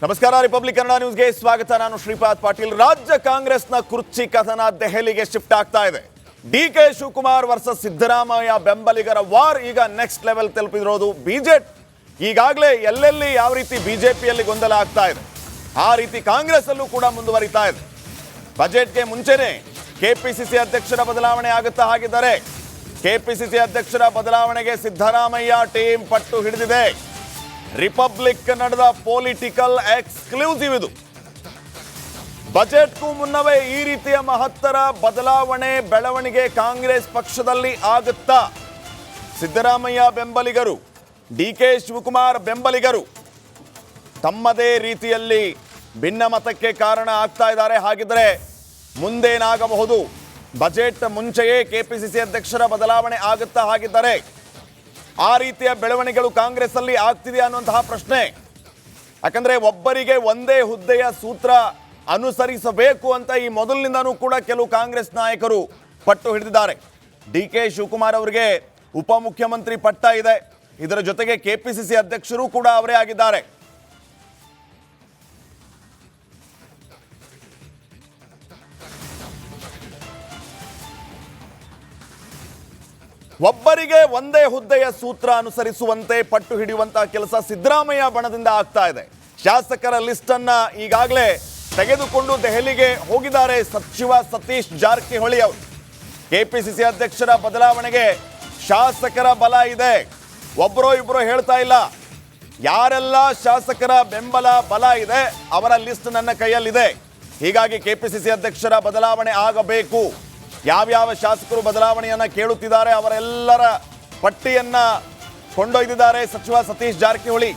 ನಮಸ್ಕಾರ, ರಿಪಬ್ಲಿಕ್ ಕನ್ನಡ ನ್ಯೂಸ್ಗೆ ಸ್ವಾಗತ. ನಾನು ಶ್ರೀಪಾದ್ ಪಾಟೀಲ್. ರಾಜ್ಯ ಕಾಂಗ್ರೆಸ್ನ ಕುರ್ಚಿ ಕಥನ ದೆಹಲಿಗೆ ಶಿಫ್ಟ್ ಆಗ್ತಾ ಇದೆ. ಡಿಕೆ ಶಿವಕುಮಾರ್ ವರ್ಸಸ್ ಸಿದ್ದರಾಮಯ್ಯ ಬೆಂಬಲಿಗರ ವಾರ್ ಈಗ ನೆಕ್ಸ್ಟ್ ಲೆವೆಲ್ ತಲುಪಿರೋದು ಬಿಜೆಪಿ. ಈಗಾಗಲೇ ಎಲ್ಲೆಲ್ಲಿ ಯಾವ ರೀತಿ ಬಿಜೆಪಿಯಲ್ಲಿ ಗೊಂದಲ ಆಗ್ತಾ ಇದೆ, ಆ ರೀತಿ ಕಾಂಗ್ರೆಸ್ ಅಲ್ಲೂ ಕೂಡ ಮುಂದುವರಿತಾ ಇದೆ. ಬಜೆಟ್ಗೆ ಮುಂಚೆನೆ ಕೆಪಿಸಿಸಿ ಅಧ್ಯಕ್ಷರ ಬದಲಾವಣೆ ಆಗುತ್ತಾ ಹಾಗಿದ್ದಾರೆ. ಕೆಪಿಸಿಸಿ ಅಧ್ಯಕ್ಷರ ಬದಲಾವಣೆಗೆ ಸಿದ್ದರಾಮಯ್ಯ ಟೀಮ್ ಪಟ್ಟು ಹಿಡಿದಿದೆ. ರಿಪಬ್ಲಿಕ್ ಕನ್ನಡದ ಪೊಲಿಟಿಕಲ್ ಎಕ್ಸ್ಕ್ಲೂಸಿವ್ ಇದು. ಬಜೆಟ್ಗೂ ಮುನ್ನವೇ ಈ ರೀತಿಯ ಮಹತ್ತರ ಬದಲಾವಣೆ ಬೆಳವಣಿಗೆ ಕಾಂಗ್ರೆಸ್ ಪಕ್ಷದಲ್ಲಿ ಆಗುತ್ತಾ? ಸಿದ್ದರಾಮಯ್ಯ ಬೆಂಬಲಿಗರು, ಡಿಕೆ ಶಿವಕುಮಾರ್ ಬೆಂಬಲಿಗರು ತಮ್ಮದೇ ರೀತಿಯಲ್ಲಿ ಭಿನ್ನಮತಕ್ಕೆ ಕಾರಣ ಆಗ್ತಾ ಇದ್ದಾರೆ. ಹಾಗಿದ್ರೆ ಮುಂದೇನಾಗಬಹುದು? ಬಜೆಟ್ ಮುಂಚೆಯೇ ಕೆಪಿಸಿಸಿ ಅಧ್ಯಕ್ಷರ ಬದಲಾವಣೆ ಆಗುತ್ತಾ ಹಾಗಿದ್ದಾರೆ? ಆ ರೀತಿಯ ಬೆಳವಣಿಗೆಗಳು ಕಾಂಗ್ರೆಸ್ ಅಲ್ಲಿ ಆಗ್ತಿದೆ ಅನ್ನುವಂತಹ ಪ್ರಶ್ನೆ. ಯಾಕಂದ್ರೆ ಒಬ್ಬರಿಗೆ ಒಂದೇ ಹುದ್ದೆಯ ಸೂತ್ರ ಅನುಸರಿಸಬೇಕು ಅಂತ ಈ ಮೊದಲಿನಿಂದನೂ ಕೂಡ ಕೆಲವು ಕಾಂಗ್ರೆಸ್ ನಾಯಕರು ಪಟ್ಟು ಹಿಡಿದಿದ್ದಾರೆ. ಡಿಕೆ ಶಿವಕುಮಾರ್ ಅವರಿಗೆ ಉಪಮುಖ್ಯಮಂತ್ರಿ ಪಟ್ಟ ಇದೆ. ಇದರ ಜೊತೆಗೆ ಕೆಪಿಸಿಸಿ ಅಧ್ಯಕ್ಷರು ಕೂಡ ಅವರೇ ಆಗಿದ್ದಾರೆ. ಒಬ್ಬರಿಗೆ ಒಂದೇ ಹುದ್ದೆಯ ಸೂತ್ರ ಅನುಸರಿಸುವಂತೆ ಪಟ್ಟು ಹಿಡಿಯುವಂತಹ ಕೆಲಸ ಸಿದ್ದರಾಮಯ್ಯ ಬಣದಿಂದ ಆಗ್ತಾ ಇದೆ. ಶಾಸಕರ ಲಿಸ್ಟ್ ಅನ್ನ ಈಗಾಗಲೇ ತೆಗೆದುಕೊಂಡು ದೆಹಲಿಗೆ ಹೋಗಿದ್ದಾರೆ ಸಚಿವ ಸತೀಶ್ ಜಾರಕಿಹೊಳಿ ಅವರು. ಕೆಪಿಸಿಸಿ ಅಧ್ಯಕ್ಷರ ಬದಲಾವಣೆಗೆ ಶಾಸಕರ ಬಲ ಇದೆ. ಒಬ್ಬರೋ ಇಬ್ಬರೋ ಹೇಳ್ತಾ ಇಲ್ಲ. ಯಾರೆಲ್ಲ ಶಾಸಕರ ಬೆಂಬಲ ಬಲ ಇದೆ ಅವರ ಲಿಸ್ಟ್ ನನ್ನ ಕೈಯಲ್ಲಿದೆ. ಹೀಗಾಗಿ ಕೆಪಿಸಿಸಿ ಅಧ್ಯಕ್ಷರ ಬದಲಾವಣೆ ಆಗಬೇಕು. ಯಾವ್ಯಾವ ಶಾಸಕರು ಬದಲಾವಣೆಯನ್ನ ಕೇಳುತ್ತಿದ್ದಾರೆ ಅವರೆಲ್ಲರ ಪಟ್ಟಿಯನ್ನ ಕೊಂಡೊಯ್ದಿದ್ದಾರೆ ಸಚಿವ ಸತೀಶ್ ಜಾರಕಿಹೊಳಿ.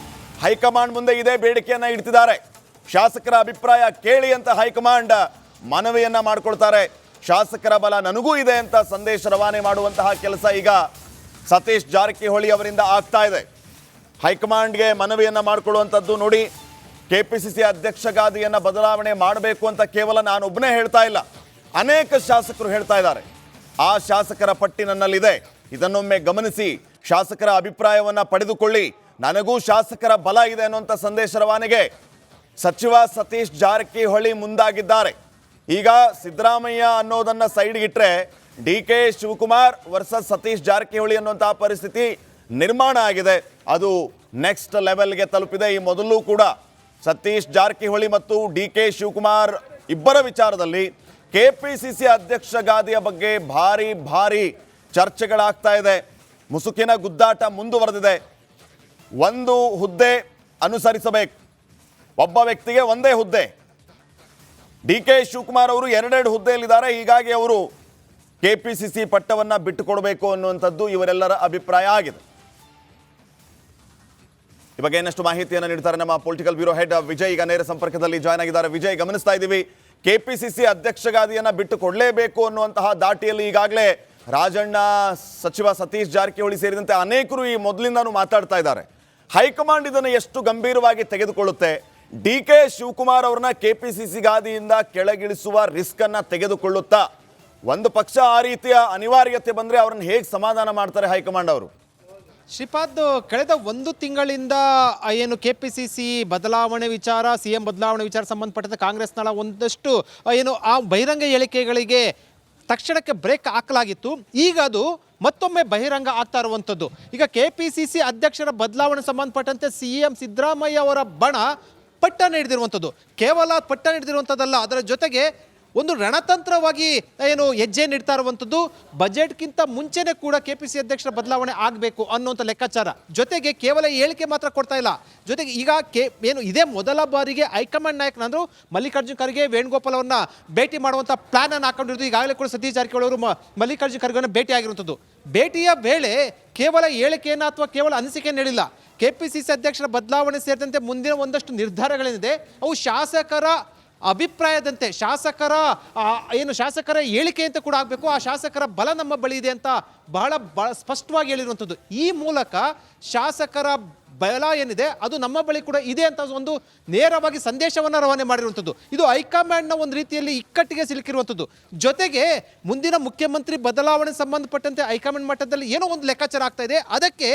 ಹೈಕಮಾಂಡ್ ಮುಂದೆ ಇದೇ ಬೇಡಿಕೆಯನ್ನ ಇಡ್ತಿದ್ದಾರೆ. ಶಾಸಕರ ಅಭಿಪ್ರಾಯ ಕೇಳಿ ಅಂತ ಹೈಕಮಾಂಡ್ ಮನವಿಯನ್ನ ಮಾಡಿಕೊಳ್ತಾರೆ. ಶಾಸಕರ ಬಲ ನನಗೂ ಇದೆ ಅಂತ ಸಂದೇಶ ರವಾನೆ ಮಾಡುವಂತಹ ಕೆಲಸ ಈಗ ಸತೀಶ್ ಜಾರಕಿಹೊಳಿ ಅವರಿಂದ ಆಗ್ತಾ ಇದೆ. ಹೈಕಮಾಂಡ್ಗೆ ಮನವಿಯನ್ನ ಮಾಡಿಕೊಳ್ಳುವಂಥದ್ದು. ನೋಡಿ, ಕೆಪಿಸಿಸಿ ಅಧ್ಯಕ್ಷ ಗಾದಿಯನ್ನ ಬದಲಾವಣೆ ಮಾಡಬೇಕು ಅಂತ ಕೇವಲ ನಾನೊಬ್ಬನೇ ಹೇಳ್ತಾ ಇಲ್ಲ, ಅನೇಕ ಶಾಸಕರು ಹೇಳ್ತಾ ಇದ್ದಾರೆ. ಆ ಶಾಸಕರ ಪಟ್ಟಿ ನನ್ನಲ್ಲಿದೆ, ಇದನ್ನೊಮ್ಮೆ ಗಮನಿಸಿ, ಶಾಸಕರ ಅಭಿಪ್ರಾಯವನ್ನ ಪಡೆದುಕೊಳ್ಳಿ, ನನಗೂ ಶಾಸಕರ ಬಲ ಇದೆ ಅನ್ನುವಂಥ ಸಂದೇಶ ರವಾನೆಗೆ ಸಚಿವ ಸತೀಶ್ ಜಾರಕಿಹೊಳಿ ಮುಂದಾಗಿದ್ದಾರೆ. ಈಗ ಸಿದ್ದರಾಮಯ್ಯ ಅನ್ನೋದನ್ನ ಸೈಡ್ಗಿಟ್ರೆ ಡಿಕೆ ಶಿವಕುಮಾರ್ ವರ್ಸಸ್ ಸತೀಶ್ ಜಾರಕಿಹೊಳಿ ಅನ್ನುವಂತಹ ಪರಿಸ್ಥಿತಿ ನಿರ್ಮಾಣ ಆಗಿದೆ. ಅದು ನೆಕ್ಸ್ಟ್ ಲೆವೆಲ್ಗೆ ತಲುಪಿದೆ. ಈ ಮೊದಲು ಕೂಡ ಸತೀಶ್ ಜಾರಕಿಹೊಳಿ ಮತ್ತು ಡಿಕೆ ಶಿವಕುಮಾರ್ ಇಬ್ಬರ ವಿಚಾರದಲ್ಲಿ ಕೆಪಿಸಿಸಿ ಅಧ್ಯಕ್ಷ ಗಾದಿಯ ಬಗ್ಗೆ ಭಾರಿ ಚರ್ಚೆಗಳಾಗ್ತಾ ಇದೆ. ಮುಸುಕಿನ ಗುದ್ದಾಟ ಮುಂದುವರೆದಿದೆ. ಒಂದು ಹುದ್ದೆ ಅನುಸರಿಸಬೇಕು, ಒಬ್ಬ ವ್ಯಕ್ತಿಗೆ ಒಂದೇ ಹುದ್ದೆ. ಡಿಕೆ ಶಿವಕುಮಾರ್ ಅವರು ಎರಡೆರಡು ಹುದ್ದೆಯಲ್ಲಿದ್ದಾರೆ. ಹೀಗಾಗಿ ಅವರು ಕೆಪಿಸಿಸಿ ಪಟ್ಟವನ್ನ ಬಿಟ್ಟುಕೊಡಬೇಕು ಅನ್ನುವಂಥದ್ದು ಇವರೆಲ್ಲರ ಅಭಿಪ್ರಾಯ ಆಗಿದೆ. ಈ ಬಗ್ಗೆ ಇನ್ನಷ್ಟು ಮಾಹಿತಿಯನ್ನು ನೀಡ್ತಾರೆ ನಮ್ಮ ಪೊಲಿಟಿಕಲ್ ಬ್ಯೂರೋ ಹೆಡ್ ವಿಜಯ್. ಈಗ ನೇರ ಸಂಪರ್ಕದಲ್ಲಿ ಜಾಯ್ನ್ ಆಗಿದ್ದಾರೆ. ವಿಜಯ್, ಗಮನಿಸ್ತಾ ಇದ್ದೀವಿ, ಕೆಪಿಸಿಸಿ ಅಧ್ಯಕ್ಷ ಗಾದಿಯನ್ನ ಬಿಟ್ಟು ಕೊಡಲೇಬೇಕು ಅನ್ನುವಂತಹ ದಾಟಿಯಲ್ಲಿ ಈಗಾಗಲೇ ರಾಜಣ್ಣ, ಸಚಿವ ಸತೀಶ್ ಜಾರಕಿಹೊಳಿ ಸೇರಿದಂತೆ ಅನೇಕರು ಈ ಮೊದಲಿಂದಾನು ಮಾತಾಡ್ತಾ ಇದ್ದಾರೆ. ಹೈಕಮಾಂಡ್ ಇದನ್ನು ಎಷ್ಟು ಗಂಭೀರವಾಗಿ ತೆಗೆದುಕೊಳ್ಳುತ್ತೆ? ಡಿಕೆ ಶಿವಕುಮಾರ್ ಅವ್ರನ್ನ ಕೆಪಿಸಿಸಿ ಗಾದಿಯಿಂದ ಕೆಳಗಿಳಿಸುವ ರಿಸ್ಕ್ ಅನ್ನ ತೆಗೆದುಕೊಳ್ಳುತ್ತಾ? ಒಂದು ಪಕ್ಷ ಆ ರೀತಿಯ ಅನಿವಾರ್ಯತೆ ಬಂದ್ರೆ ಅವ್ರನ್ನ ಹೇಗೆ ಸಮಾಧಾನ ಮಾಡ್ತಾರೆ ಹೈಕಮಾಂಡ್ ಅವರು? ಶ್ರೀಪಾದ್, ಕಳೆದ ಒಂದು ತಿಂಗಳಿಂದ ಏನು ಕೆಪಿಸಿಸಿ ಬದಲಾವಣೆ ವಿಚಾರ, ಸಿಎಂ ಬದಲಾವಣೆ ವಿಚಾರ ಸಂಬಂಧಪಟ್ಟಂತೆ ಕಾಂಗ್ರೆಸ್ನ ಒಂದಷ್ಟು ಏನು ಆ ಬಹಿರಂಗ ಹೇಳಿಕೆಗಳಿಗೆ ತಕ್ಷಣಕ್ಕೆ ಬ್ರೇಕ್ ಹಾಕಲಾಗಿತ್ತು. ಈಗ ಅದು ಮತ್ತೊಮ್ಮೆ ಬಹಿರಂಗ ಆಗ್ತಾ ಇರುವಂಥದ್ದು. ಈಗ ಕೆಪಿಸಿಸಿ ಅಧ್ಯಕ್ಷರ ಬದಲಾವಣೆ ಸಂಬಂಧಪಟ್ಟಂತೆ ಸಿಎಂ ಸಿದ್ದರಾಮಯ್ಯ ಅವರ ಬಣ ಪಟ್ಟಣ ಹಿಡಿದಿರುವಂಥದ್ದು. ಕೇವಲ ಪಟ್ಟಣ ಹಿಡಿದಿರುವಂಥದ್ದಲ್ಲ, ಅದರ ಜೊತೆಗೆ ಒಂದು ರಣತಂತ್ರವಾಗಿ ಏನು ಹೆಜ್ಜೆ ನೀಡ್ತಾ ಇರುವಂಥದ್ದು. ಬಜೆಟ್ಗಿಂತ ಮುಂಚೆನೇ ಕೂಡ ಕೆಪಿಸಿ ಅಧ್ಯಕ್ಷರ ಬದಲಾವಣೆ ಆಗಬೇಕು ಅನ್ನುವಂಥ ಲೆಕ್ಕಾಚಾರ. ಜೊತೆಗೆ ಕೇವಲ ಹೇಳಿಕೆ ಮಾತ್ರ ಕೊಡ್ತಾ ಇಲ್ಲ, ಜೊತೆಗೆ ಈಗ ಏನು ಇದೇ ಮೊದಲ ಬಾರಿಗೆ ಹೈಕಮಾಂಡ್ ನಾಯಕನಂದ್ರು ಮಲ್ಲಿಕಾರ್ಜುನ್ ಖರ್ಗೆ, ವೇಣುಗೋಪಾಲ್ ಅವ್ರನ್ನ ಭೇಟಿ ಮಾಡುವಂಥ ಪ್ಲಾನ್ ಅನ್ನು ಹಾಕೊಂಡಿರೋದು. ಈಗಾಗಲೇ ಕೂಡ ಸತೀಶ್ ಜಾರಕಿಹೊಳಿ ಅವರು ಮಲ್ಲಿಕಾರ್ಜುನ್ ಖರ್ಗೆಯನ್ನು ಭೇಟಿ ಆಗಿರುವಂಥದ್ದು. ಭೇಟಿಯ ವೇಳೆ ಕೇವಲ ಹೇಳಿಕೆಯನ್ನು ಅಥವಾ ಕೇವಲ ಅನಿಸಿಕೆಯನ್ನು ಹೇಳಿಲ್ಲ. ಕೆಪಿಸಿಸಿ ಅಧ್ಯಕ್ಷರ ಬದಲಾವಣೆ ಸೇರಿದಂತೆ ಮುಂದಿನ ಒಂದಷ್ಟು ನಿರ್ಧಾರಗಳೇನಿದೆ ಅವು ಶಾಸಕರ ಅಭಿಪ್ರಾಯದಂತೆ, ಶಾಸಕರ ಹೇಳಿಕೆ ಅಂತ ಕೂಡ ಆಗಬೇಕು. ಆ ಶಾಸಕರ ಬಲ ನಮ್ಮ ಬಳಿ ಇದೆ ಅಂತ ಬಹಳ ಸ್ಪಷ್ಟವಾಗಿ ಹೇಳಿರುವಂಥದ್ದು. ಈ ಮೂಲಕ ಶಾಸಕರ ಬಲ ಏನಿದೆ ಅದು ನಮ್ಮ ಬಳಿ ಕೂಡ ಇದೆ ಅಂತ ಒಂದು ನೇರವಾಗಿ ಸಂದೇಶವನ್ನು ರವಾನೆ ಮಾಡಿರುವಂಥದ್ದು. ಇದು ಹೈಕಮಾಂಡ್ನ ಒಂದು ರೀತಿಯಲ್ಲಿ ಇಕ್ಕಟ್ಟಿಗೆ ಸಿಲುಕಿರುವಂಥದ್ದು. ಜೊತೆಗೆ ಮುಂದಿನ ಮುಖ್ಯಮಂತ್ರಿ ಬದಲಾವಣೆ ಸಂಬಂಧಪಟ್ಟಂತೆ ಹೈಕಮಾಂಡ್ ಮಟ್ಟದಲ್ಲಿ ಏನೋ ಒಂದು ಲೆಕ್ಕಾಚಾರ ಆಗ್ತಾ ಇದೆ. ಅದಕ್ಕೆ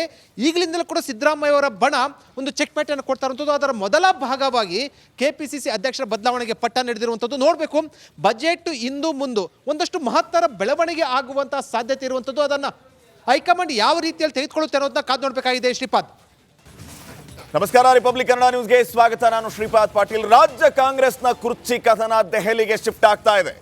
ಈಗಲಿಂದಲೂ ಕೂಡ ಸಿದ್ದರಾಮಯ್ಯ ಅವರ ಬಣ ಒಂದು ಚೆಕ್ ಪೇಟನ್ನು ಕೊಡ್ತಾ ಇರುವಂಥದ್ದು. ಅದರ ಮೊದಲ ಭಾಗವಾಗಿ ಕೆಪಿಸಿಸಿ ಅಧ್ಯಕ್ಷರ ಬದಲಾವಣೆಗೆ ಪಟ್ಟ ನಡೆದಿರುವಂಥದ್ದು. ನೋಡಬೇಕು, ಬಜೆಟ್ ಇಂದು ಮುಂದೆ ಒಂದಷ್ಟು ಮಹತ್ತರ ಬೆಳವಣಿಗೆ ಆಗುವಂತಹ ಸಾಧ್ಯತೆ ಇರುವಂಥದ್ದು. ಅದನ್ನು ಹೈಕಮಾಂಡ್ ಯಾವ ರೀತಿಯಲ್ಲಿ ತೆಗೆದುಕೊಳ್ಳುತ್ತೆ ಅನ್ನೋದನ್ನ ಕಾದು ನೋಡಬೇಕಾಗಿದೆ. ಶ್ರೀಪಾದ್, ನಮಸ್ಕಾರ. ರಿಪಬ್ಲಿಕ್ ಕನ್ನಡ ನ್ಯೂಸ್ಗೆ ಸ್ವಾಗತ. ನಾನು ಶ್ರೀಪಾದ್ ಪಾಟೀಲ್. ರಾಜ್ಯ ಕಾಂಗ್ರೆಸ್ನ ಕುರ್ಚಿ ಕಥನ ದೆಹಲಿಗೆ ಶಿಫ್ಟ್ ಆಗ್ತಾ ಇದೆ.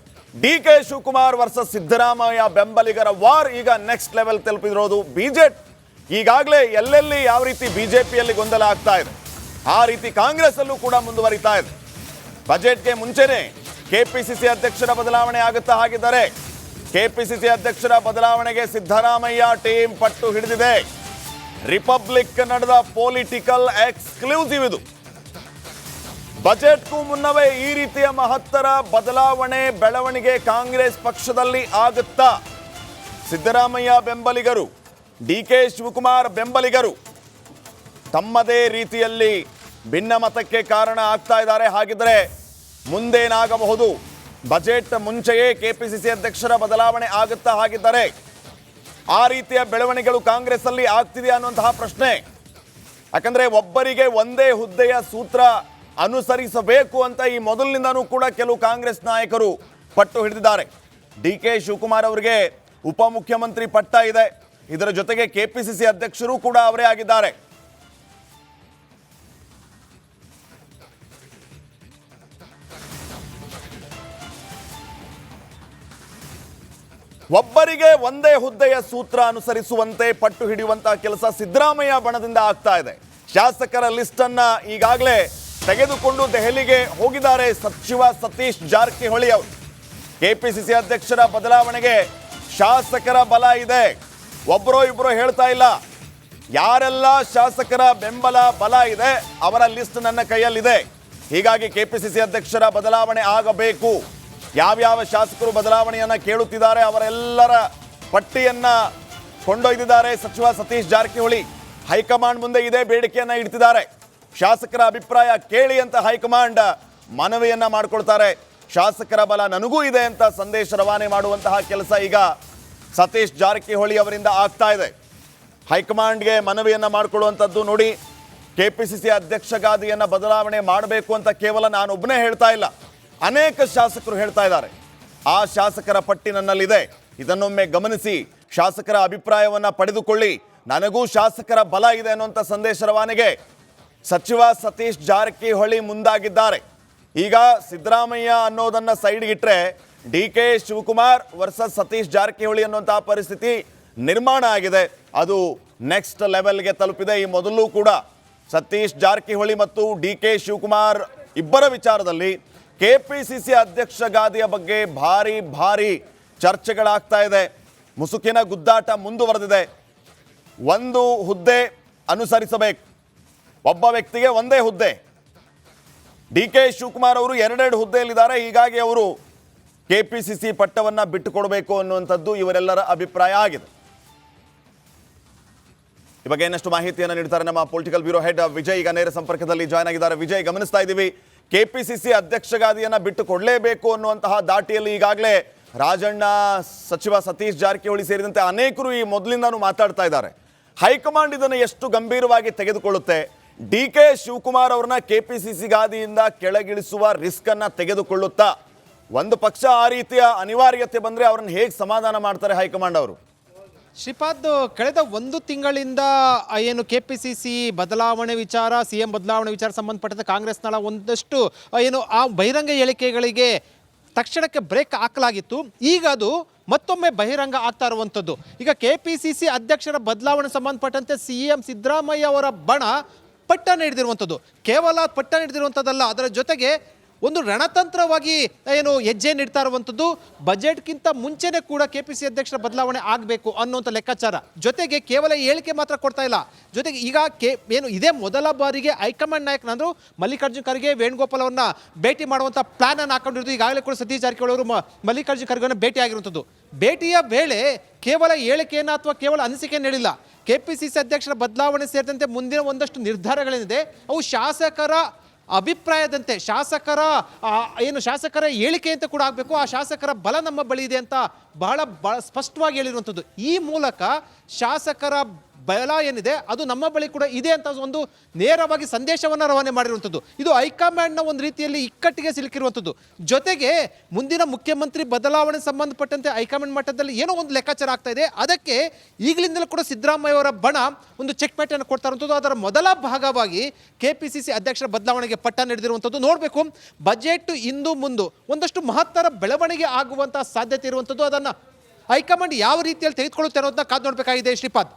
ಡಿ.ಕೆ. ಶಿವಕುಮಾರ್ ವರ್ಸಸ್ ಸಿದ್ದರಾಮಯ್ಯ ಬೆಂಬಲಿಗರ ವಾರ್ ಈಗ ನೆಕ್ಸ್ಟ್ ಲೆವೆಲ್ ತಲುಪಿರೋದು. ಬಿಜೆಪಿ ಈಗಾಗಲೇ ಎಲ್ಲೆಲ್ಲಿ ಯಾವ ರೀತಿ ಬಿಜೆಪಿಯಲ್ಲಿ ಗೊಂದಲ ಆಗ್ತಾ ಇದೆ, ಆ ರೀತಿ ಕಾಂಗ್ರೆಸ್ ಅಲ್ಲೂ ಕೂಡ ಮುಂದುವರಿತಾ ಇದೆ. ಬಜೆಟ್ಗೆ ಮುಂಚೆನೆ ಕೆಪಿಸಿಸಿ ಅಧ್ಯಕ್ಷರ ಬದಲಾವಣೆ ಆಗುತ್ತಾ ಹಾಗಿದ್ದಾರೆ. ಕೆಪಿಸಿಸಿ ಅಧ್ಯಕ್ಷರ ಬದಲಾವಣೆಗೆ ಸಿದ್ದರಾಮಯ್ಯ ಟೀಮ್ ಪಟ್ಟು ಹಿಡಿದಿದೆ. ರಿಪಬ್ಲಿಕ್ ಕನ್ನಡದ ಪೊಲಿಟಿಕಲ್ ಎಕ್ಸ್ಕ್ಲೂಸಿವ್ ಇದು. ಬಜೆಟ್ಗೂ ಮುನ್ನವೇ ಈ ರೀತಿಯ ಮಹತ್ತರ ಬದಲಾವಣೆ ಬೆಳವಣಿಗೆ ಕಾಂಗ್ರೆಸ್ ಪಕ್ಷದಲ್ಲಿ ಆಗುತ್ತಾ? ಸಿದ್ದರಾಮಯ್ಯ ಬೆಂಬಲಿಗರು, ಡಿ.ಕೆ. ಶಿವಕುಮಾರ್ ಬೆಂಬಲಿಗರು ತಮ್ಮದೇ ರೀತಿಯಲ್ಲಿ ಭಿನ್ನಮತಕ್ಕೆ ಕಾರಣ ಆಗ್ತಾ ಇದ್ದಾರೆ. ಹಾಗಿದ್ರೆ ಮುಂದೇನಾಗಬಹುದು? ಬಜೆಟ್ ಮುಂಚೆಯೇ ಕೆಪಿಸಿಸಿ ಅಧ್ಯಕ್ಷರ ಬದಲಾವಣೆ ಆಗುತ್ತಾ ಹಾಗಿದ್ದಾರೆ? ಆ ರೀತಿಯ ಬೆಳವಣಿಗೆಗಳು ಕಾಂಗ್ರೆಸ್ ಅಲ್ಲಿ ಆಗ್ತಿದೆ ಅನ್ನುವಂತಹ ಪ್ರಶ್ನೆ. ಯಾಕಂದ್ರೆ ಒಬ್ಬರಿಗೆ ಒಂದೇ ಹುದ್ದೆಯ ಸೂತ್ರ ಅನುಸರಿಸಬೇಕು ಅಂತ ಈ ಮೊದಲಿನಿಂದನೂ ಕೂಡ ಕೆಲವು ಕಾಂಗ್ರೆಸ್ ನಾಯಕರು ಪಟ್ಟು ಹಿಡಿದಿದ್ದಾರೆ. ಡಿ.ಕೆ. ಶಿವಕುಮಾರ್ ಅವರಿಗೆ ಉಪಮುಖ್ಯಮಂತ್ರಿ ಪಟ್ಟ ಇದೆ. ಇದರ ಜೊತೆಗೆ ಕೆಪಿಸಿಸಿ ಅಧ್ಯಕ್ಷರು ಕೂಡ ಅವರೇ ಆಗಿದ್ದಾರೆ. ಒಬ್ಬರಿಗೆ ಒಂದೇ ಹುದ್ದೆಯ ಸೂತ್ರ ಅನುಸರಿಸುವಂತೆ ಪಟ್ಟು ಹಿಡಿಯುವಂತಹ ಕೆಲಸ ಸಿದ್ದರಾಮಯ್ಯ ಬಣದಿಂದ ಆಗ್ತಾ ಇದೆ. ಶಾಸಕರ ಲಿಸ್ಟ್ ಅನ್ನ ಈಗಾಗಲೇ ತೆಗೆದುಕೊಂಡು ದೆಹಲಿಗೆ ಹೋಗಿದ್ದಾರೆ ಸಚಿವ ಸತೀಶ್ ಜಾರಕಿಹೊಳಿ ಅವರು. ಕೆಪಿಸಿಸಿ ಅಧ್ಯಕ್ಷರ ಬದಲಾವಣೆಗೆ ಶಾಸಕರ ಬಲ ಇದೆ. ಒಬ್ಬರೋ ಇಬ್ಬರೋ ಹೇಳ್ತಾ ಇಲ್ಲ. ಯಾರೆಲ್ಲ ಶಾಸಕರ ಬೆಂಬಲ ಬಲ ಇದೆ ಅವರ ಲಿಸ್ಟ್ ನನ್ನ ಕೈಯಲ್ಲಿದೆ. ಹೀಗಾಗಿ ಕೆಪಿಸಿಸಿ ಅಧ್ಯಕ್ಷರ ಬದಲಾವಣೆ ಆಗಬೇಕು. ಯಾವ್ಯಾವ ಶಾಸಕರು ಬದಲಾವಣೆಯನ್ನ ಕೇಳುತ್ತಿದ್ದಾರೆ ಅವರೆಲ್ಲರ ಪಟ್ಟಿಯನ್ನ ಕೊಂಡೊಯ್ದಿದ್ದಾರೆ ಸಚಿವ ಸತೀಶ್ ಜಾರಕಿಹೊಳಿ. ಹೈಕಮಾಂಡ್ ಮುಂದೆ ಇದೇ ಬೇಡಿಕೆಯನ್ನ ಇಡ್ತಿದ್ದಾರೆ. ಶಾಸಕರ ಅಭಿಪ್ರಾಯ ಕೇಳಿ ಅಂತ ಹೈಕಮಾಂಡ್ ಮನವಿಯನ್ನ ಮಾಡಿಕೊಳ್ತಾರೆ. ಶಾಸಕರ ಬಲ ನನಗೂ ಇದೆ ಅಂತ ಸಂದೇಶ ರವಾನೆ ಮಾಡುವಂತಹ ಕೆಲಸ ಈಗ ಸತೀಶ್ ಜಾರಕಿಹೊಳಿ ಅವರಿಂದ ಆಗ್ತಾ ಇದೆ. ಹೈಕಮಾಂಡ್ಗೆ ಮನವಿಯನ್ನ ಮಾಡಿಕೊಳ್ಳುವಂಥದ್ದು. ನೋಡಿ, ಕೆಪಿಸಿಸಿ ಅಧ್ಯಕ್ಷ ಗಾದಿಯನ್ನ ಬದಲಾವಣೆ ಮಾಡಬೇಕು ಅಂತ ಕೇವಲ ನಾನೊಬ್ಬನೇ ಹೇಳ್ತಾ ಇಲ್ಲ, ಅನೇಕ ಶಾಸಕರು ಹೇಳ್ತಾ ಇದ್ದಾರೆ. ಆ ಶಾಸಕರ ಪಟ್ಟಿ ನನ್ನಲ್ಲಿದೆ, ಇದನ್ನೊಮ್ಮೆ ಗಮನಿಸಿ, ಶಾಸಕರ ಅಭಿಪ್ರಾಯವನ್ನ ಪಡೆದುಕೊಳ್ಳಿ, ನನಗೂ ಶಾಸಕರ ಬಲ ಇದೆ ಅನ್ನುವಂಥ ಸಂದೇಶ ರವಾನೆಗೆ ಸಚಿವ ಸತೀಶ್ ಜಾರಕಿಹೊಳಿ ಮುಂದಾಗಿದ್ದಾರೆ. ಈಗ ಸಿದ್ದರಾಮಯ್ಯ ಅನ್ನೋದನ್ನ ಸೈಡ್ಗಿಟ್ರೆ ಡಿ.ಕೆ. ಶಿವಕುಮಾರ್ ವರ್ಸಸ್ ಸತೀಶ್ ಜಾರಕಿಹೊಳಿ ಅನ್ನುವಂತಹ ಪರಿಸ್ಥಿತಿ ನಿರ್ಮಾಣ ಆಗಿದೆ. ಅದು ನೆಕ್ಸ್ಟ್ ಲೆವೆಲ್ಗೆ ತಲುಪಿದೆ. ಈ ಮೊದಲು ಕೂಡ ಸತೀಶ್ ಜಾರಕಿಹೊಳಿ ಮತ್ತು ಡಿ.ಕೆ. ಶಿವಕುಮಾರ್ ಇಬ್ಬರ ವಿಚಾರದಲ್ಲಿ ಕೆಪಿಸಿಸಿ ಅಧ್ಯಕ್ಷ ಗಾದಿಯ ಬಗ್ಗೆ ಭಾರಿ ಚರ್ಚೆಗಳಾಗ್ತಾ ಇದೆ. ಮುಸುಕಿನ ಗುದ್ದಾಟ ಮುಂದುವರೆದಿದೆ. ಒಂದು ಹುದ್ದೆ ಅನುಸರಿಸಬೇಕು, ಒಬ್ಬ ವ್ಯಕ್ತಿಗೆ ಒಂದೇ ಹುದ್ದೆ. ಡಿ.ಕೆ. ಶಿವಕುಮಾರ್ ಅವರು ಎರಡೆರಡು ಹುದ್ದೆಯಲ್ಲಿದ್ದಾರೆ. ಹೀಗಾಗಿ ಅವರು ಕೆಪಿಸಿಸಿ ಪಟ್ಟವನ್ನು ಬಿಟ್ಟುಕೊಡಬೇಕು ಅನ್ನುವಂಥದ್ದು ಇವರೆಲ್ಲರ ಅಭಿಪ್ರಾಯ ಆಗಿದೆ. ಈ ಬಗ್ಗೆ ಇನ್ನಷ್ಟು ಮಾಹಿತಿಯನ್ನು ನೀಡ್ತಾರೆ ನಮ್ಮ ಪೊಲಿಟಿಕಲ್ ಬ್ಯೂರೋ ಹೆಡ್ ವಿಜಯ್. ಈಗ ನೇರ ಸಂಪರ್ಕದಲ್ಲಿ ಜಾಯ್ನ್ ಆಗಿದ್ದಾರೆ. ವಿಜಯ್, ಗಮನಿಸ್ತಾ ಇದ್ದೀವಿ, ಕೆಪಿಸಿಸಿ ಅಧ್ಯಕ್ಷ ಗಾದಿಯನ್ನು ಬಿಟ್ಟು ಕೊಡಲೇಬೇಕು ಅನ್ನುವಂತಹ ದಾಟಿಯಲ್ಲಿ ಈಗಾಗಲೇ ರಾಜಣ್ಣ, ಸಚಿವ ಸತೀಶ್ ಜಾರಕಿಹೊಳಿ ಸೇರಿದಂತೆ ಅನೇಕರು ಈ ಮೊದಲಿಂದಾನು ಮಾತಾಡ್ತಾ ಇದ್ದಾರೆ. ಹೈಕಮಾಂಡ್ ಇದನ್ನು ಎಷ್ಟು ಗಂಭೀರವಾಗಿ ತೆಗೆದುಕೊಳ್ಳುತ್ತೆ? ಡಿ.ಕೆ. ಶಿವಕುಮಾರ್ ಅವ್ರನ್ನ ಕೆಪಿಸಿಸಿ ಗಾದಿಯಿಂದ ಕೆಳಗಿಳಿಸುವ ರಿಸ್ಕ್ ಅನ್ನ ತೆಗೆದುಕೊಳ್ಳುತ್ತಾ? ಒಂದು ಪಕ್ಷ ಆ ರೀತಿಯ ಅನಿವಾರ್ಯತೆ ಬಂದ್ರೆ ಅವ್ರನ್ನ ಹೇಗೆ ಸಮಾಧಾನ ಮಾಡ್ತಾರೆ ಹೈಕಮಾಂಡ್ ಅವರು? ಶ್ರೀಪಾದ್, ಕಳೆದ ಒಂದು ತಿಂಗಳಿಂದ ಏನು ಕೆಪಿಸಿಸಿ ಬದಲಾವಣೆ ವಿಚಾರ, ಸಿಎಂ ಬದಲಾವಣೆ ವಿಚಾರ ಸಂಬಂಧಪಟ್ಟಂತೆ ಕಾಂಗ್ರೆಸ್ನ ಒಂದಷ್ಟು ಏನು ಆ ಬಹಿರಂಗ ಹೇಳಿಕೆಗಳಿಗೆ ತಕ್ಷಣಕ್ಕೆ ಬ್ರೇಕ್ ಹಾಕಲಾಗಿತ್ತು. ಈಗ ಅದು ಮತ್ತೊಮ್ಮೆ ಬಹಿರಂಗ ಆಗ್ತಾ ಇರುವಂಥದ್ದು. ಈಗ ಕೆಪಿಸಿಸಿ ಅಧ್ಯಕ್ಷರ ಬದಲಾವಣೆ ಸಂಬಂಧಪಟ್ಟಂತೆ ಸಿಎಂ ಸಿದ್ದರಾಮಯ್ಯ ಅವರ ಬಣ ಪಟ್ಟ ನೀಡಿರುವಂಥದ್ದು. ಕೇವಲ ಪಟ್ಟ ನೀಡಿರುವಂಥದ್ದಲ್ಲ, ಅದರ ಜೊತೆಗೆ ಒಂದು ರಣತಂತ್ರವಾಗಿ ಏನು ಹೆಜ್ಜೆ ನೀಡ್ತಾ ಇರುವಂಥದ್ದು. ಬಜೆಟ್ಗಿಂತ ಮುಂಚೆನೇ ಕೂಡ ಕೆಪಿಸಿ ಅಧ್ಯಕ್ಷರ ಬದಲಾವಣೆ ಆಗಬೇಕು ಅನ್ನುವಂಥ ಲೆಕ್ಕಾಚಾರ. ಜೊತೆಗೆ ಕೇವಲ ಹೇಳಿಕೆ ಮಾತ್ರ ಕೊಡ್ತಾ ಇಲ್ಲ. ಜೊತೆಗೆ ಈಗ ಏನು ಇದೇ ಮೊದಲ ಬಾರಿಗೆ ಹೈಕಮಾಂಡ್ ನಾಯಕನಂದ್ರು ಮಲ್ಲಿಕಾರ್ಜುನ್ ಖರ್ಗೆ, ವೇಣುಗೋಪಾಲ್ ಅವ್ರನ್ನ ಭೇಟಿ ಮಾಡುವಂಥ ಪ್ಲಾನ್ ಅನ್ನು ಹಾಕೊಂಡಿರೋದು. ಈಗಾಗಲೇ ಕೂಡ ಸತೀಶ್ ಜಾರಕಿಹೊಳಿ ಅವರು ಮಲ್ಲಿಕಾರ್ಜುನ್ ಖರ್ಗೆ ಭೇಟಿ ಆಗಿರುವಂಥದ್ದು. ಭೇಟಿಯ ವೇಳೆ ಕೇವಲ ಹೇಳಿಕೆಯನ್ನು ಅಥವಾ ಕೇವಲ ಅನಿಸಿಕೆಯನ್ನು ಹೇಳಿಲ್ಲ. KPCC ಅಧ್ಯಕ್ಷರ ಬದಲಾವಣೆ ಸೇರಿದಂತೆ ಮುಂದಿನ ಒಂದಷ್ಟು ನಿರ್ಧಾರಗಳೇನಿದೆ ಅವು ಶಾಸಕರ ಅಭಿಪ್ರಾಯದಂತೆ ಶಾಸಕರ ಹೇಳಿಕೆ ಅಂತ ಕೂಡ ಆಗಬೇಕು. ಆ ಶಾಸಕರ ಬಲ ನಮ್ಮ ಬಳಿ ಇದೆ ಅಂತ ಬಹಳ ಸ್ಪಷ್ಟವಾಗಿ ಹೇಳಿರುವಂಥದ್ದು. ಈ ಮೂಲಕ ಶಾಸಕರ ಬಲ ಏನಿದೆ ಅದು ನಮ್ಮ ಬಳಿ ಕೂಡ ಇದೆ ಅಂತ ಒಂದು ನೇರವಾಗಿ ಸಂದೇಶವನ್ನು ರವಾನೆ ಮಾಡಿರುವಂಥದ್ದು. ಇದು ಹೈಕಮಾಂಡ್ನ ಒಂದು ರೀತಿಯಲ್ಲಿ ಇಕ್ಕಟ್ಟಿಗೆ ಸಿಲುಕಿರುವಂಥದ್ದು. ಜೊತೆಗೆ ಮುಂದಿನ ಮುಖ್ಯಮಂತ್ರಿ ಬದಲಾವಣೆ ಸಂಬಂಧಪಟ್ಟಂತೆ ಹೈಕಮಾಂಡ್ ಮಟ್ಟದಲ್ಲಿ ಏನೋ ಒಂದು ಲೆಕ್ಕಾಚಾರ ಆಗ್ತಾ ಇದೆ. ಅದಕ್ಕೆ ಈಗಲಿಂದಲೂ ಕೂಡ ಸಿದ್ದರಾಮಯ್ಯ ಅವರ ಬಣ ಒಂದು ಚೆಕ್ ಮೇಟನ್ನು ಕೊಡ್ತಾ ಇರುವಂಥದ್ದು. ಅದರ ಮೊದಲ ಭಾಗವಾಗಿ KPCC ಅಧ್ಯಕ್ಷರ ಬದಲಾವಣೆಗೆ ಪಟ್ಟ ನಡೆದಿರುವಂಥದ್ದು. ನೋಡಬೇಕು, ಬಜೆಟ್ ಇಂದು ಮುಂದೆ ಒಂದಷ್ಟು ಮಹತ್ತರ ಬೆಳವಣಿಗೆ ಆಗುವಂತಹ ಸಾಧ್ಯತೆ ಇರುವಂಥದ್ದು. ಅದನ್ನು ಹೈಕಮಾಂಡ್ ಯಾವ ರೀತಿಯಲ್ಲಿ ತೆಗೆದುಕೊಳ್ಳುತ್ತೆ ಅನ್ನೋದನ್ನ ಕಾದು ನೋಡಬೇಕಾಗಿದೆ ಶ್ರೀಪಾದ್.